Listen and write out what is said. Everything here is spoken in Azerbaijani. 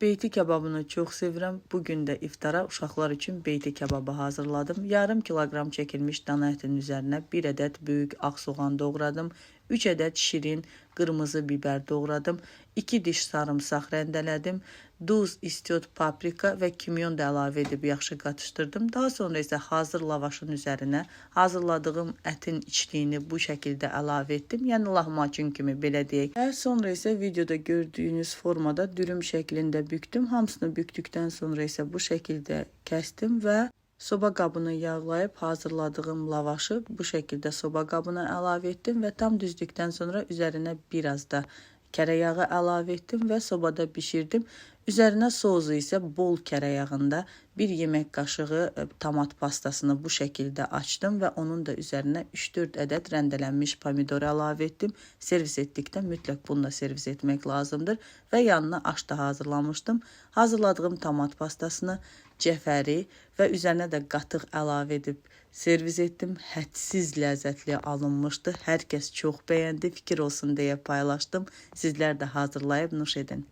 Beyti kebabını çox sevirəm. Bugün də iftara uşaqlar üçün beyti kebabı hazırladım. Yarım kiloqram çəkilmiş dana ətinin üzərinə 1 ədəd böyük ağ soğan doğradım. 3 ədəd şirin qırmızı biber doğradım. 2 diş sarımsaq rəndələdim. Duz, istiot, paprika və kimyon da əlavə edib yaxşı qatışdırdım. Daha sonra isə hazır lavaşın üzərinə hazırladığım ətin içliyini bu şəkildə əlavə etdim. Yəni lahmacun kimi belə deyək. Sonra isə videoda gördüyünüz formada dürüm şəklində büktüm. Hamısını büktükdən sonra isə bu şəkildə kəsdim və soba qabını yağlayıb hazırladığım lavaşı bu şəkildə soba qabına əlavə etdim və tam düzdükdən sonra üzərinə biraz da kərə yağı əlavə etdim və sobada bişirdim. Üzərinə soğuzu isə bol kərə yağında 1 yemək qaşığı tomat pastasını bu şəkildə açdım və onun da üzərinə 3-4 ədəd rəndələnmiş pomidor əlavə etdim. Servis etdikdə mütləq bunu da servis etmək lazımdır və yanına aş da hazırlamışdım. Hazırladığım tomat pastasını, cəfəri və üzərinə də qatıq əlavə edib servis etdim. Hədsiz ləzzətli alınmışdı. Hər kəs çox bəyəndi. Fikir olsun deyə paylaşdım. Sizlər də hazırlayıb nuş edin.